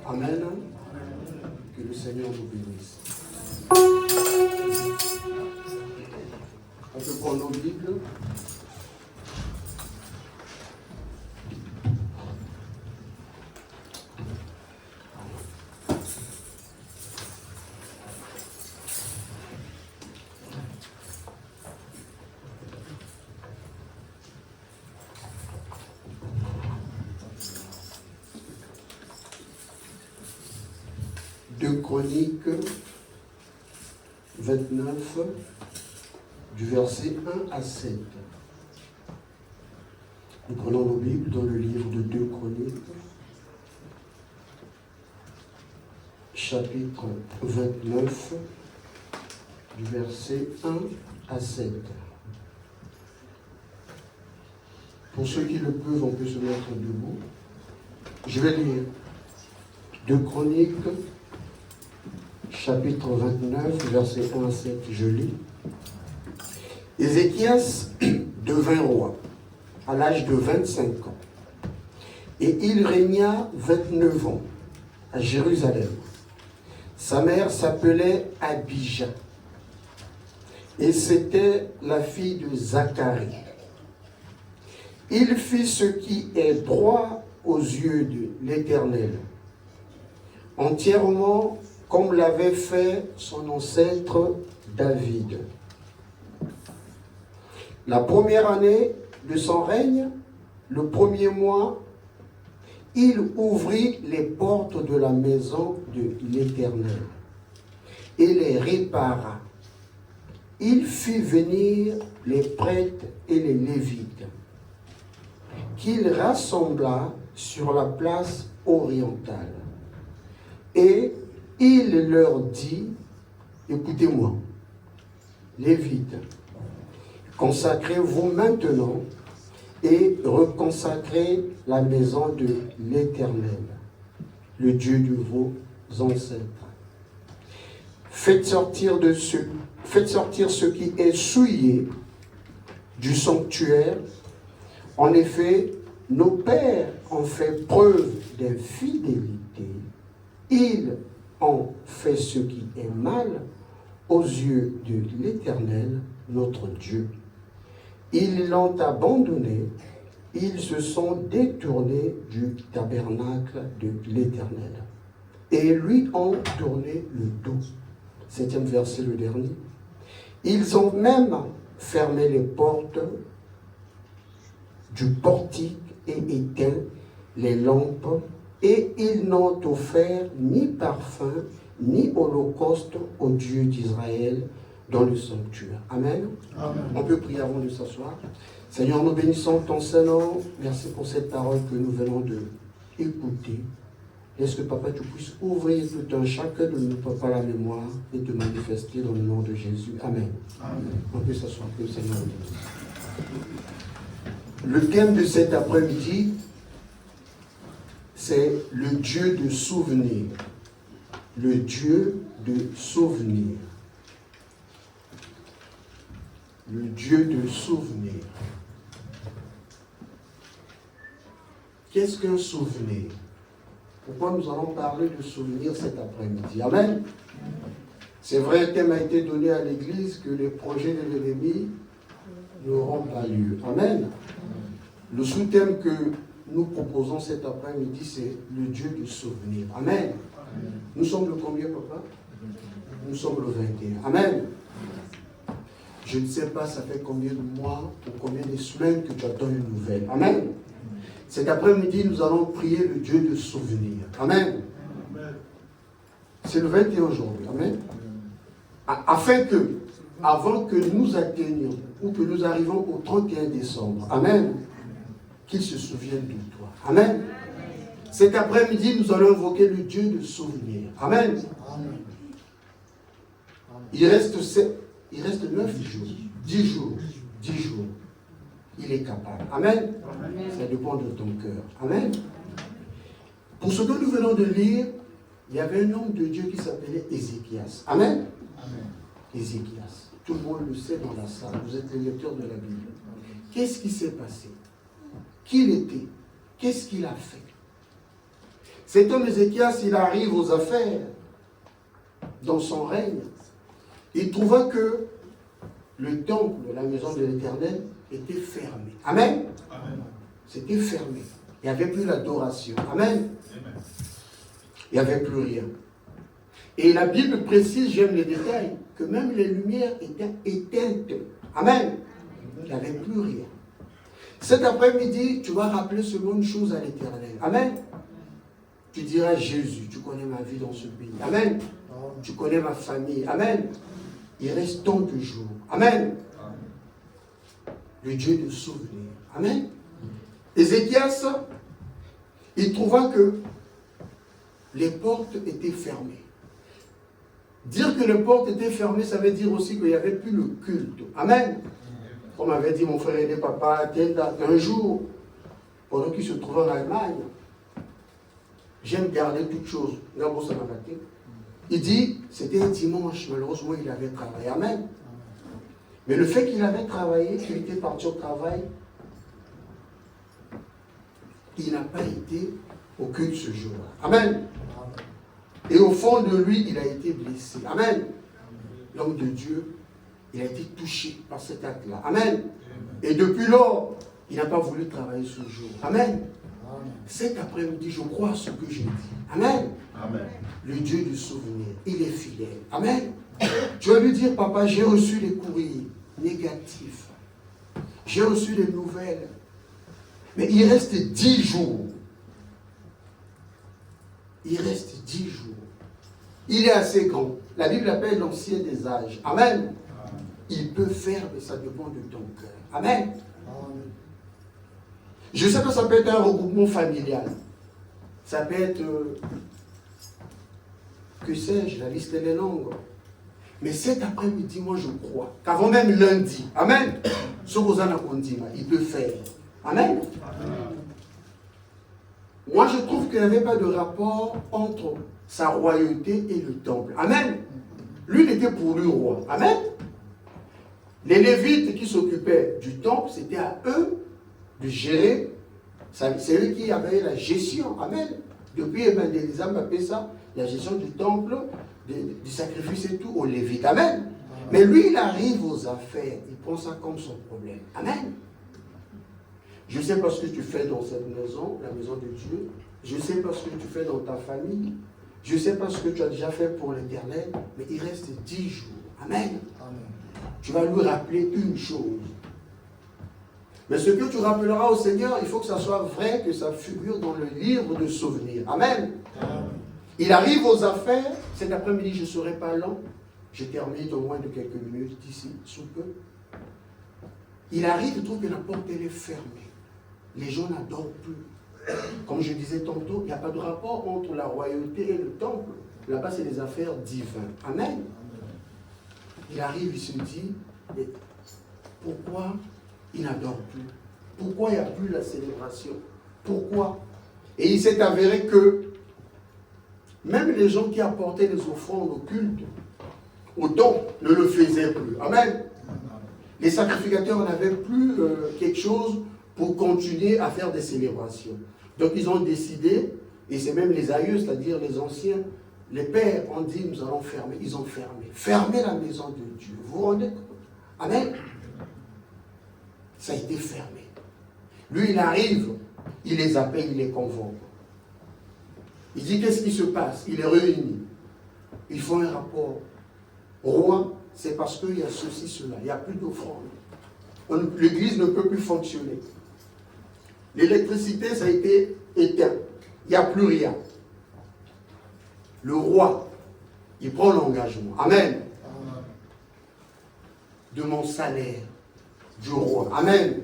Amen. Que le Seigneur nous bénisse. On peut prendre nos Bibles. Chroniques 29, du verset 1 à 7. Nous prenons nos Bibles dans le livre de 2 Chroniques, chapitre 29, du verset 1 à 7. Pour ceux qui le peuvent, on peut se mettre debout. Je vais lire 2 Chroniques, chapitre 29, verset 1 à 7, je lis. Ézéchias devint roi à l'âge de 25 ans, et il régna 29 ans à Jérusalem. Sa mère s'appelait Abijah, et c'était la fille de Zacharie. Il fit ce qui est droit aux yeux de l'Éternel, entièrement comme l'avait fait son ancêtre David. La première année de son règne, le premier mois, il ouvrit les portes de la maison de l'Éternel et les répara. Il fit venir les prêtres et les lévites, qu'il rassembla sur la place orientale. Et il leur dit, écoutez-moi, Lévites, consacrez-vous maintenant et reconsacrez la maison de l'Éternel, le Dieu de vos ancêtres. Faites sortir ce qui est souillé du sanctuaire. En effet, nos pères ont fait preuve d'infidélité. Ils ont fait ce qui est mal aux yeux de l'Éternel, notre Dieu. Ils l'ont abandonné, ils se sont détournés du tabernacle de l'Éternel et lui ont tourné le dos. 7e verset, le dernier. Ils ont même fermé les portes du portique et éteint les lampes, et ils n'ont offert ni parfum, ni holocauste au Dieu d'Israël dans le sanctuaire. Amen. Amen. On peut prier avant de s'asseoir. Seigneur, nous bénissons ton Saint-Nom. Merci pour cette parole que nous venons de écouter. Laisse que, Papa, tu puisses ouvrir tout un chacun de nous, Papa, la mémoire et te manifester dans le nom de Jésus. Amen. Amen. On peut s'asseoir, que le Seigneur nous bénisse. Le thème de cet après-midi, c'est le Dieu de souvenir. Le Dieu de souvenir. Le Dieu de souvenir. Qu'est-ce qu'un souvenir? Pourquoi nous allons parler de souvenir cet après-midi? Amen. C'est vrai, un thème a été donné à l'Église que les projets de l'ennemi n'auront pas lieu. Amen. Le sous-thème que nous proposons cet après-midi, c'est le Dieu du souvenir. Amen. Nous sommes le combien, papa? Nous sommes le 21. Amen. Je ne sais pas, ça fait combien de mois ou combien de semaines que tu attends une nouvelle. Amen. Cet après-midi, nous allons prier le Dieu de souvenir. Amen. C'est le 21 aujourd'hui. Amen. Afin que, avant que nous atteignions ou que nous arrivions au 31 décembre, Amen, qu'il se souvienne de toi. Amen. Cet après-midi, nous allons invoquer le Dieu de souvenir. Amen. Il reste 9 jours, 10 jours, 10 jours. Il est capable. Amen. Ça dépend de ton cœur. Amen. Pour ce que nous venons de lire, il y avait un homme de Dieu qui s'appelait Ézéchias. Amen. Ézéchias. Tout le monde le sait dans la salle. Vous êtes les lecteurs de la Bible. Qu'est-ce qui s'est passé? Qui il était? Qu'est-ce qu'il a fait? Cet homme Ézéchias, il arrive aux affaires dans son règne. Il trouva que le temple, la maison de l'Éternel, était fermé. Amen. Amen. C'était fermé. Il n'y avait plus l'adoration. Amen. Amen. Il n'y avait plus rien. Et la Bible précise, j'aime les détails, que même les lumières étaient éteintes. Amen. Il n'y avait plus rien. Cet après-midi, tu vas rappeler seulement une chose à l'Éternel. Amen. Tu diras, Jésus, tu connais ma vie dans ce pays. Amen. Tu connais ma famille. Amen. Il reste tant de jours. Amen. Le Dieu de souvenir. Amen. Ézéchias, il trouva que les portes étaient fermées. Dire que les portes étaient fermées, ça veut dire aussi qu'il n'y avait plus le culte. Amen. Comme avait dit mon frère et papa, un jour, pendant qu'il se trouvait en Allemagne, j'aime garder toutes choses. Il dit, c'était un dimanche, malheureusement, il avait travaillé. Amen. Mais le fait qu'il avait travaillé, qu'il était parti au travail, il n'a pas été au culte ce jour-là. Amen. Et au fond de lui, il a été blessé. Amen. L'homme de Dieu, il a été touché par cet acte-là. Amen. Et depuis lors, il n'a pas voulu travailler ce jour. Amen. Cet après-midi, je crois à ce que j'ai dit. Amen. Amen. Le Dieu du souvenir, il est fidèle. Amen. Tu vas lui dire, papa, j'ai reçu des courriers négatifs. J'ai reçu des nouvelles. Mais il reste 10 jours. Il reste 10 jours. Il est assez grand. La Bible l'appelle l'ancien des âges. Amen. Il peut faire, mais ça dépend de ton cœur. Amen. Je sais que ça peut être un regroupement familial. Ça peut être, que sais-je, la liste elle est longue. Mais cet après-midi, moi je crois qu'avant même lundi, amen, ce il peut faire. Amen. Moi je trouve qu'il n'y avait pas de rapport entre sa royauté et le temple. Amen. Lui, il était pour lui roi. Amen. Les Lévites qui s'occupaient du temple, c'était à eux de gérer. C'est eux qui avaient la gestion. Amen. Depuis Evangelisme, on appelle ça la gestion du temple, du sacrifice et tout, aux Lévites. Amen. Mais lui, il arrive aux affaires. Il prend ça comme son problème. Amen. Je sais pas ce que tu fais dans cette maison, la maison de Dieu. Je sais pas ce que tu fais dans ta famille. Je sais pas ce que tu as déjà fait pour l'Éternel. Mais il reste 10 jours. Amen. Amen. Tu vas lui rappeler une chose. Mais ce que tu rappelleras au Seigneur, il faut que ça soit vrai, que ça figure dans le livre de souvenirs. Amen. Amen. Il arrive aux affaires. Cet après-midi, je ne serai pas lent. Je termine au moins de quelques minutes d'ici, sous peu. Il arrive, il trouve que la porte elle est fermée. Les gens n'adorent plus. Comme je disais tantôt, il n'y a pas de rapport entre la royauté et le temple. Là-bas, c'est des affaires divines. Amen. Il arrive, il se dit, mais pourquoi il n'adore plus? Pourquoi il n'y a plus la célébration? Pourquoi? Et il s'est avéré que même les gens qui apportaient les offrandes au culte, au temple, ne le faisaient plus. Amen. Les sacrificateurs n'avaient plus quelque chose pour continuer à faire des célébrations. Donc ils ont décidé, et c'est même les aïeux, c'est-à-dire les anciens, les pères ont dit, nous allons fermer. Ils ont fermé. Fermer la maison de Dieu. Vous vous rendez compte? Amen. Ça a été fermé. Lui, il arrive, il les appelle, il les convoque. Il dit, qu'est-ce qui se passe? Il les réunit. Ils font un rapport. Roi, c'est parce qu'il y a ceci, cela. Il n'y a plus d'offrande. L'église ne peut plus fonctionner. L'électricité, ça a été éteint. Il n'y a plus rien. Le roi, il prend l'engagement. Amen. De mon salaire, du roi. Amen.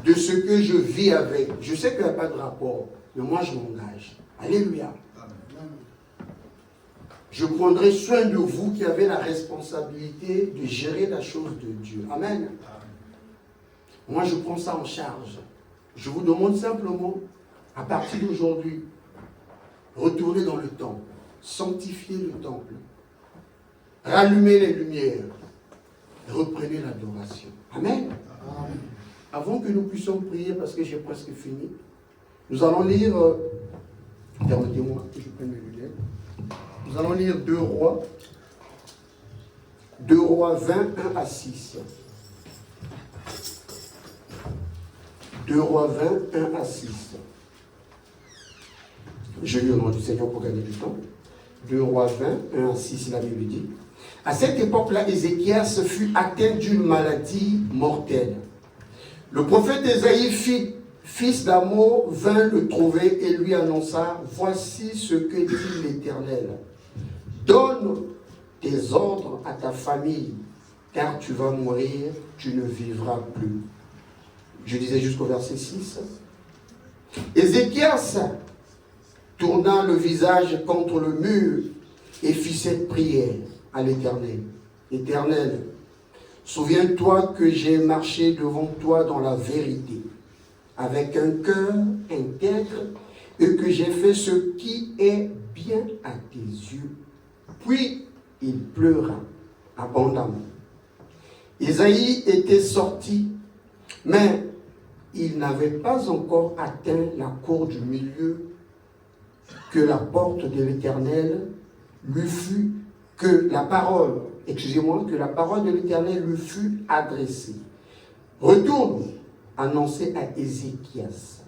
De ce que je vis avec. Je sais qu'il n'y a pas de rapport, mais moi je m'engage. Alléluia. Je prendrai soin de vous qui avez la responsabilité de gérer la chose de Dieu. Amen. Moi je prends ça en charge. Je vous demande simplement, à partir d'aujourd'hui, retournez dans le temple, sanctifiez le temple, rallumez les lumières, reprenez l'adoration. Amen. Amen. Avant que nous puissions prier, parce que j'ai presque fini, nous allons lire Permettez-moi que je prenne mes lunettes. Nous allons lire 2 Rois. 2 Rois 20, 1 à 6. 2 Rois 20, 1 à 6. Je lis au nom du Seigneur pour gagner du temps. 2 Rois 20, 1 à 6, la Bible dit. À cette époque-là, Ézéchias fut atteint d'une maladie mortelle. Le prophète Ésaïe, fils d'Amos, vint le trouver et lui annonça, voici ce que dit l'Éternel. Donne tes ordres à ta famille, car tu vas mourir, tu ne vivras plus. Je disais jusqu'au verset 6. Ézéchias tourna le visage contre le mur et fit cette prière à l'Éternel. Éternel, souviens-toi que j'ai marché devant toi dans la vérité, avec un cœur intègre, et que j'ai fait ce qui est bien à tes yeux. Puis il pleura abondamment. Isaïe était sorti, mais il n'avait pas encore atteint la cour du milieu que la porte de l'Éternel lui fut, que la parole de l'Éternel lui fut adressée. Retourne, annoncer à Ézéchias,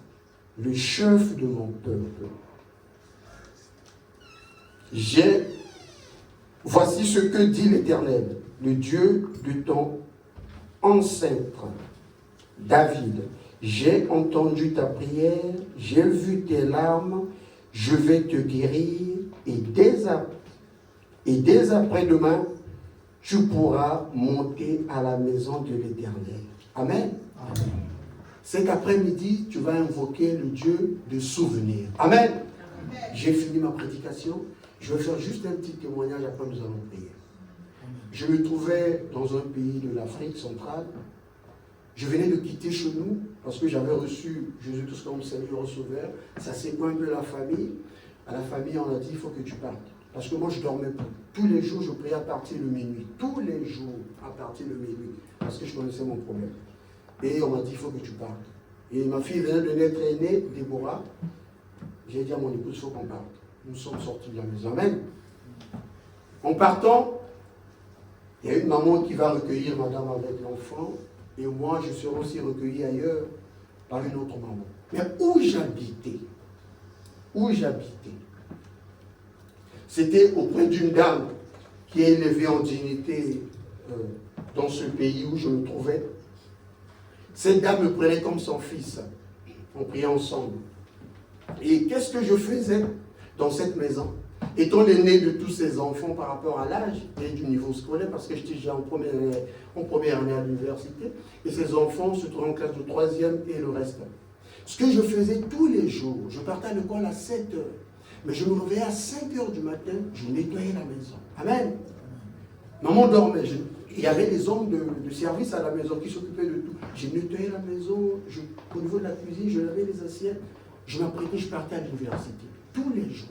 le chef de mon peuple. Voici ce que dit l'Éternel, le Dieu de ton ancêtre, David. J'ai entendu ta prière, j'ai vu tes larmes, je vais te guérir, et dès après-demain, tu pourras monter à la maison de l'Éternel. Amen. Amen. Cet après-midi, tu vas invoquer le Dieu de souvenirs. Amen. Amen. J'ai fini ma prédication. Je vais faire juste un petit témoignage, après nous allons prier. Je me trouvais dans un pays de l'Afrique centrale. Je venais de quitter chez nous parce que j'avais reçu Jésus tout comme Seigneur Sauveur. Ça séquait un peu la famille. À la famille, on a dit, il faut que tu partes. Parce que moi, je ne dormais pas. Tous les jours, je priais à partir de minuit. Tous les jours, à partir de minuit. Parce que je connaissais mon problème. Et on m'a dit, il faut que tu partes. Et ma fille venait de naître aînée, Déborah. J'ai dit à mon épouse, il faut qu'on parte. Nous sommes sortis de la maison. Amen. En partant, il y a une maman qui va recueillir madame avec l'enfant. Et moi, je serai aussi recueilli ailleurs par une autre maman. Mais où j'habitais, c'était auprès d'une dame qui est élevée en dignité dans ce pays où je me trouvais. Cette dame me prenait comme son fils. On priait ensemble. Et qu'est-ce que je faisais dans cette maison? Étant l'aîné de tous ces enfants par rapport à l'âge et du niveau scolaire, parce que j'étais déjà en première année à l'université, et ces enfants se trouvaient en classe de 3e et le reste. Ce que je faisais tous les jours, je partais à l'école à 7 heures, mais je me réveillais à 5 heures du matin, je nettoyais la maison. Amen. Maman dormait. Il y avait des hommes de service à la maison qui s'occupaient de tout. J'ai nettoyé la maison, au niveau de la cuisine, je lavais les assiettes, je m'apprêtais, je partais à l'université. Tous les jours.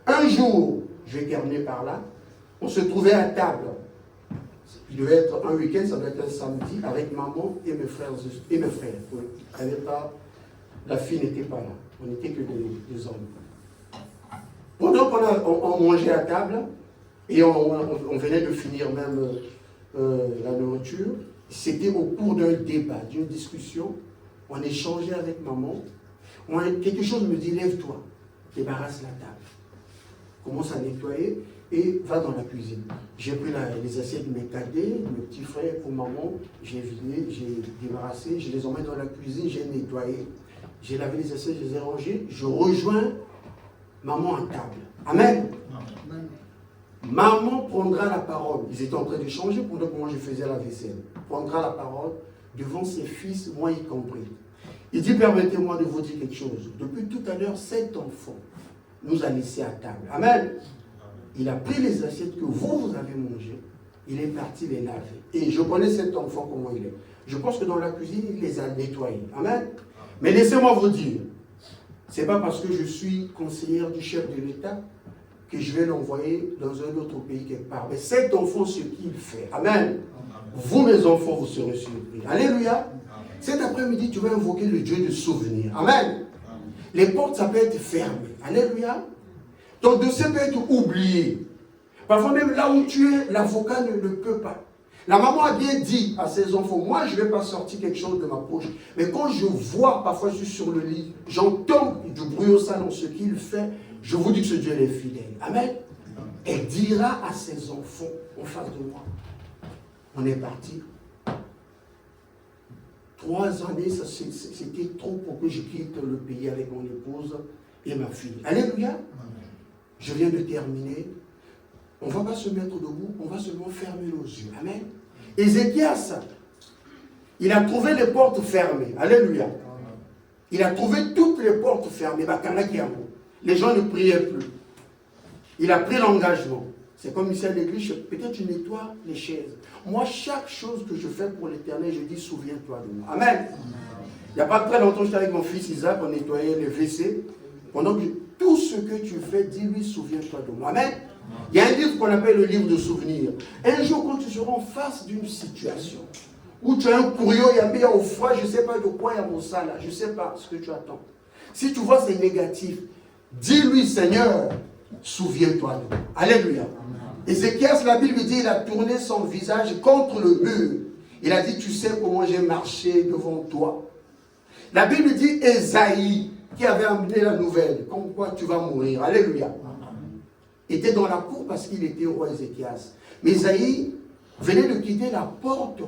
Un jour, je vais terminer par là, on se trouvait à table. Il devait être un week-end, ça devait être un samedi, avec maman et mes frères. La fille n'était pas là. On n'était que des hommes. Pendant qu'on mangeait à table, et on venait de finir même la nourriture, c'était au cours d'un débat, d'une discussion, on échangeait avec maman. Quelque chose me dit, lève-toi, débarrasse la table. Commence à nettoyer et va dans la cuisine. J'ai pris les assiettes de mes cadets, mes petits frères pour maman, j'ai vidé, j'ai débarrassé, je les emmène dans la cuisine, j'ai nettoyé, j'ai lavé les assiettes, je les ai rangées, je rejoins maman à table. Amen. Amen. Maman prendra la parole. Ils étaient en train d'échanger pendant que moi je faisais la vaisselle. Prendra la parole devant ses fils, moi y compris. Il dit, permettez-moi de vous dire quelque chose. Depuis tout à l'heure, cet enfant nous a laissés à table. Amen. Il a pris les assiettes que vous avez mangées, il est parti les laver. Et je connais cet enfant, comment il est. Je pense que dans la cuisine, il les a nettoyés. Amen. Mais laissez-moi vous dire, ce n'est pas parce que je suis conseillère du chef de l'État que je vais l'envoyer dans un autre pays quelque part. Mais cet enfant, ce qu'il fait. Amen. Vous, mes enfants, vous serez surpris. Alléluia. Cet après-midi, tu vas invoquer le Dieu de souvenirs. Amen. Les portes, ça peut être fermé. Alléluia. Ton dossier peut être oublié. Parfois même là où tu es, l'avocat ne le peut pas. La maman a bien dit à ses enfants, moi je ne vais pas sortir quelque chose de ma poche. Mais quand je vois, parfois je suis sur le lit, j'entends du bruit au salon, ce qu'il fait, je vous dis que ce Dieu est fidèle. Amen. Elle dira à ses enfants en face de moi, on est parti. 3 années, c'était trop pour que je quitte le pays avec mon épouse et ma fille. Alléluia. Je viens de terminer. On ne va pas se mettre debout, on va seulement fermer nos yeux. Amen. Ézéchias, il a trouvé les portes fermées. Alléluia. Il a trouvé toutes les portes fermées. Les gens ne priaient plus. Il a pris l'engagement. C'est comme ici à l'église, peut-être tu nettoies les chaises. Moi, chaque chose que je fais pour l'éternel, je dis, souviens-toi de moi. Amen. Il n'y a pas très longtemps, j'étais avec mon fils Isaac, on nettoyait les WC. Pendant que tout ce que tu fais, dis-lui, souviens-toi de moi. Amen. Il y a un livre qu'on appelle le livre de souvenirs. Un jour, quand tu seras en face d'une situation où tu as un courrier, il y a mis au froid, je ne sais pas de quoi il y a mon ça là, je ne sais pas ce que tu attends. Si tu vois c'est négatif, dis-lui, Seigneur, souviens-toi de moi. Alléluia. Ézéchias, la Bible dit, il a tourné son visage contre le mur. Il a dit, tu sais comment j'ai marché devant toi. La Bible dit, Ésaïe, qui avait amené la nouvelle, comme quoi tu vas mourir. Alléluia. Était dans la cour parce qu'il était au roi Ézéchias. Mais Ésaïe venait de quitter la porte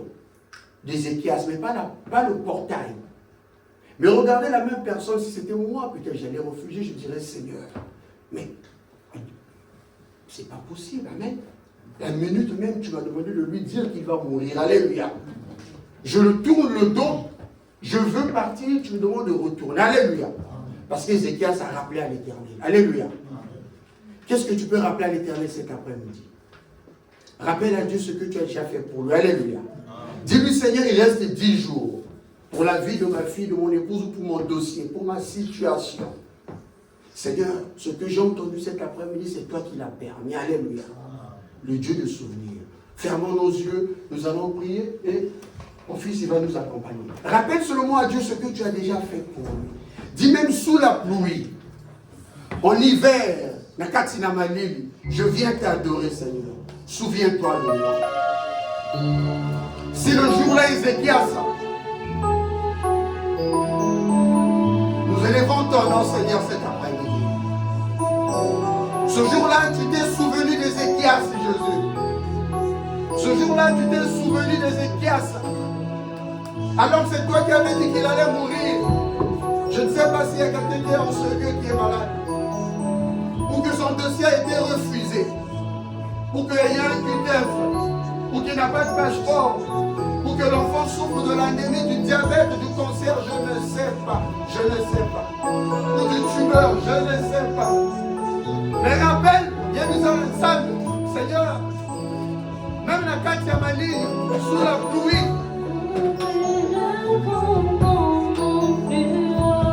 d'Ézéchias, mais pas le portail. Mais regardez la même personne, si c'était moi, peut-être j'allais refuser, je dirais, Seigneur, mais c'est pas possible, amen. La minute même, tu m'as demandé de lui dire qu'il va mourir. Alléluia. Je le tourne le dos, je veux partir, tu me demandes de retourner. Alléluia. Parce qu'Ézéchias a rappelé à l'Éternel. Alléluia. Qu'est-ce que tu peux rappeler à l'Éternel cet après-midi? Rappelle à Dieu ce que tu as déjà fait pour lui. Alléluia. Dis-lui, Seigneur, il reste 10 jours pour la vie de ma fille, de mon épouse, ou pour mon dossier, pour ma situation. Seigneur, ce que j'ai entendu cet après-midi, c'est toi qui l'as permis. Alléluia. Le Dieu de souvenirs. Fermons nos yeux, nous allons prier et mon fils, il va nous accompagner. Rappelle seulement à Dieu ce que tu as déjà fait pour lui. Dis même sous la pluie, en hiver, je viens t'adorer, Seigneur. Souviens-toi de moi. Si le jour-là, Ézéchias, nous élevons ton nom, Seigneur, cet après-midi. Ce jour-là, tu t'es souvenu d'Ézéchias, Jésus. Ce jour-là, tu t'es souvenu d'Ézéchias. Alors c'est toi qui avais dit qu'il allait mourir. Je ne sais pas s'il y a quelqu'un qui est en ce lieu qui est malade. Ou que son dossier a été refusé. Ou qu'il y a un QTF. Ou qu'il n'a pas de passeport. Ou que l'enfant souffre de l'anémie, du diabète, du cancer, je ne sais pas. Je ne sais pas. Ou du tumeur, je ne sais pas. Mais rappelle, il y a mis en salle, Seigneur, même la Katia Mali, sous la pluie,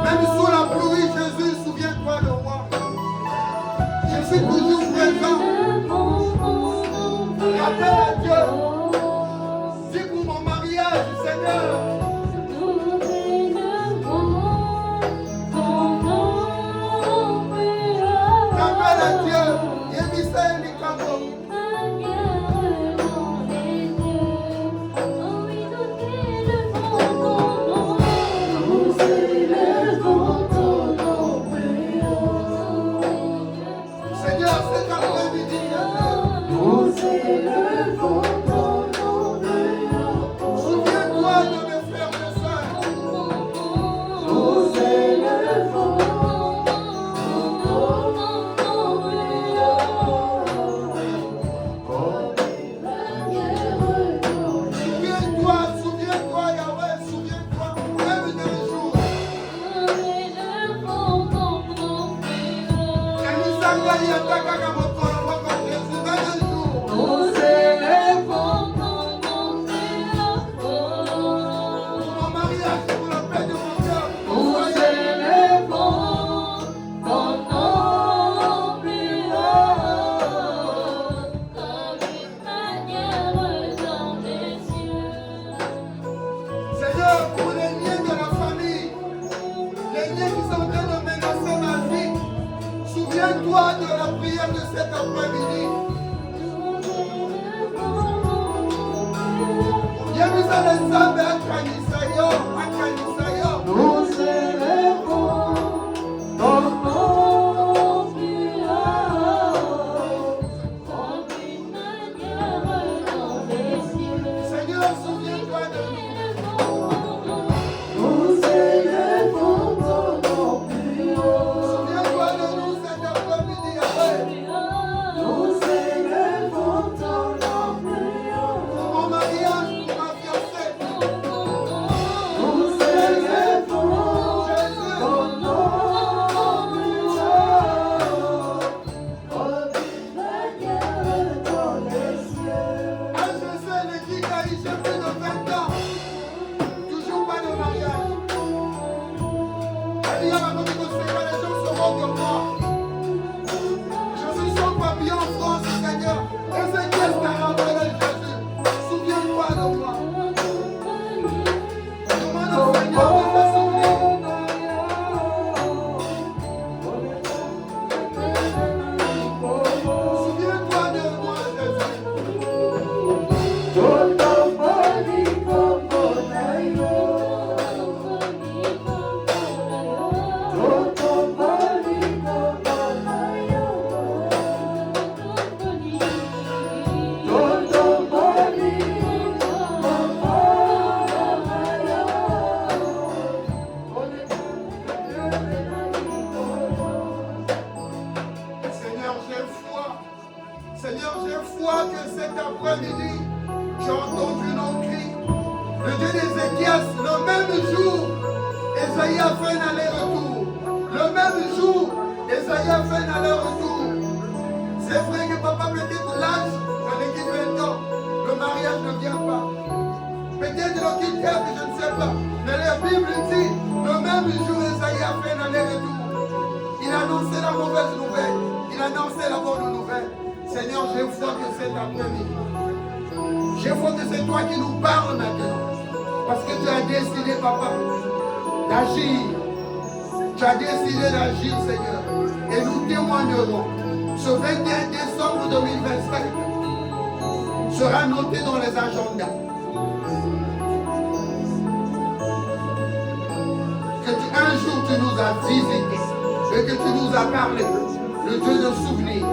même sous la pluie, Jésus, souviens-toi de moi. Je suis toujours présent. Rappelle à Dieu. Dis pour mon mariage, Seigneur. Rappelle à Dieu. Yémissaël Nikamo. Pour les liens de la famille, les liens qui sont en train de Souviens-toi de la prière de cet après-midi. Yerusalem Nzambe akanisa yo, akanisa yo. Nous élevons ton nom plus haut, comme une manière dans les cieux. Seigneur, souviens-toi de nous. Nous élevons ton nom plus haut. Souviens-toi de nous cet après-midi. Nous élevons ton nom plus haut. Pour mon mariage, pour ma fiancée. Nous élevons Jésus. ton nom plus haut, comme une manière dans les cieux. À Jésus, l'équipe a eu plus de 20 ans. Toujours pas de mariage. Elle dit à ma famille que les gens se moquent de moi. Je suis sans papier en France, Seigneur. Et c'est qu'est-ce qui a rappelé Jésus. Souviens-toi de moi. Demande au Seigneur de te souvenir. Souviens-toi de moi, Jésus. Seigneur, j'ai foi. Seigneur, j'ai foi que cet après-midi, j'ai entendu nos cris. Le Dieu d'Ézéchias, le même jour, Esaïe a fait un aller-retour. Le même jour, Esaïe a fait un aller-retour. C'est vrai que papa, peut-être l'âge, j'en ai qui 20 ans, le mariage ne vient pas. Peut-être le quitte, je ne sais pas. Mais la Bible dit, le même jour, Esaïe a fait un aller-retour. Il a annoncé la mauvaise nouvelle. Il a annoncé la bonne nouvelle. Seigneur, j'ai foi que cet après-midi. J'ai foi que c'est toi qui nous parles maintenant. Parce que tu as décidé, papa, d'agir. Tu as décidé d'agir, Seigneur. Et nous témoignerons. Ce 21 décembre 2025 sera noté dans les agendas. Que un jour tu nous as visités et que tu nous as parlé. Le Dieu de souvenir.